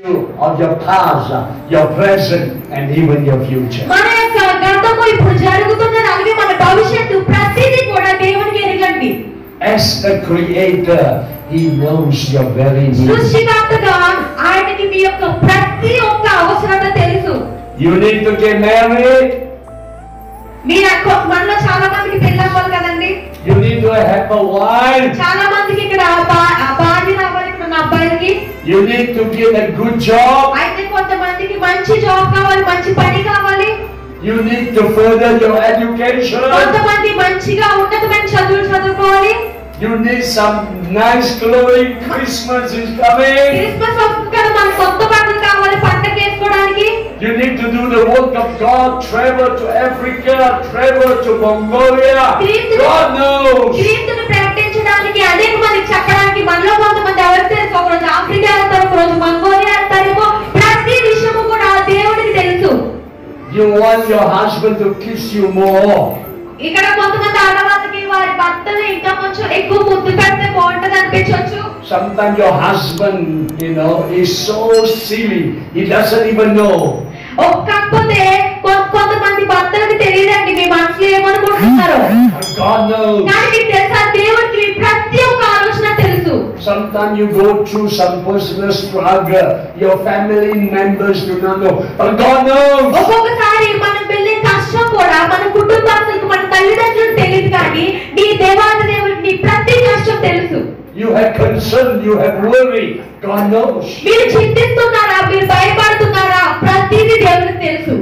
of your past, your present, and even your future. మన యొక్క గతము ఇప్పుడు జరుగుతున్నది అలాగే మన భవిష్యత్తు ప్రతిదీ కూడా దేవునికి ఎరగండి. As the Creator, He knows your very needs. సృష్టికర్తగా ఆయనకి మీ యొక్క ప్రతి ఒక్క అవసరత తెలుసు. You need to get married. మీరు మనలో చాలా మందికి పెళ్లి అవ్వాలి కదండి. You need to have a wife. చాలా మందికి ఇక్కడ భార్య రావాలి ఇక్కడ నా అబ్బాయికి. You need to get a good job. అయితే కొంతమందికి మంచి జాబ్ కావాలి, మంచి పని కావాలి. You need to further your education. కొంతమంది మంచిగా ఉన్నతమైన చదువులు చదువుకోవాలి. You need some nice clothing. Christmas is coming. Christmas వస్తుంది కదా, మనకు కొత్త బట్టలు కావాలి పండగ చేసుకోవడానికి. You need to do the work of God. Travel to Africa. Travel to Mongolia. God knows. క్రీస్తును ప్రకటించడానికి అనేక మందికి చెప్పడానికి మనలో కొంతమంది ఎవరు తెలుసు. ఒకరోజు ఆఫ్రికా వెళ్తారు, ఒకరోజు మంగోలియా వెళ్తారేమో. ప్రతి విషయము కూడా దేవుడికి తెలుసు. You want your husband to kiss you more. ఇక్కడ కొంతమంది ఆడవాళ్ళకి వారి భర్తలు ఇంకా కొంచెం ఎక్కువ ముద్దు పెడితే బాగుంటది అనిపించవచ్చు. Sometimes your husband, is so silly. He doesn't even know. కాకపోతే కొంతమంది భర్తలకు తెలియదండి మీ మనసులో ఏమనుకుంటున్నారు. God knows. కానీ మీకు తెలుసా దేవుడికి మీ ప్రతి ఒక్క ఆలోచన తెలుసు. Sometimes you go through some personal struggle. Your family members do not know. But God knows. ఒక్కొక్కసారి మనం వెళ్ళే కష్టం కూడా మన కుటుంబాలకు మన తల్లిదండ్రులకు తెలియదు, కానీ నీ దేవాది దేవుడికి నీ ప్రతి కష్టం తెలుసు. You have concern, you have worry. God knows. మీరు చింతిస్తున్నారా, మీరు భయపడుతున్నారా, ప్రతిదీ దేవుడికి తెలుసు.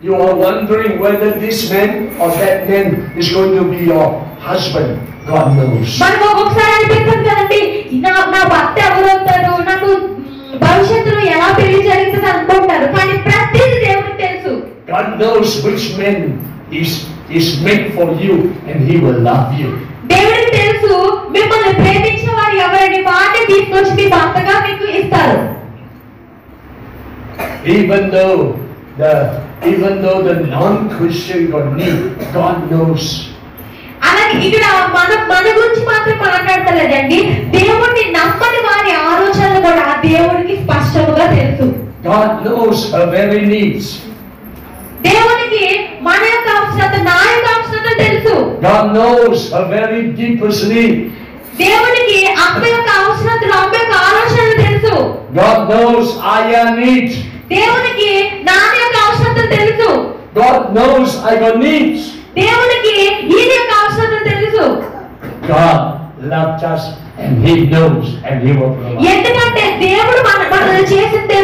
You are wondering whether this man or that man is going to be your husband. God knows. మనకు ఒక్కొక్కసారి అనిపిస్తుంది కదండి, నా భర్త ఎవరు అవుతారు, నాకు భవిష్యత్తులో ఎలా పెళ్లి జరుగుతుంది అనుకుంటారు, కానీ ప్రతిదీ దేవుడికి తెలుసు. God knows which man is meant for you and He will love you. దేవుడికి తెలుసు మిమ్మల్ని ప్రేమించే వారు ఎవరని వారిని తీసుకొచ్చి మీ భర్తగా మీకు ఇస్తారు. Even though the non-Christian God knows. అలాగే ఇక్కడ మన గురించి మాత్రం మాట్లాడతలేదండి, దేవుడిని నమ్మని వారి ఆలోచనలు కూడా దేవుడికి స్పష్టంగా తెలుసు. God knows her very needs. దేవునికి మన యొక్క అవసరత, నా యొక్క అవసరత తెలుసు. God knows her very deepest need. దేవునికి అమ్మ యొక్క అవసరతలు, అమ్మ యొక్క ఆలోచనలు తెలుసు. God knows Aya needs. దేవునికి నాన్న యొక్క అవసరతలు తెలుసు. God knows I got needs. దేవునికి ఈయన యొక్క అవసరతలు తెలుసు. God loves us and He knows and He will provide. ఎందుకంటే దేవుడు మనల్ని చేసింది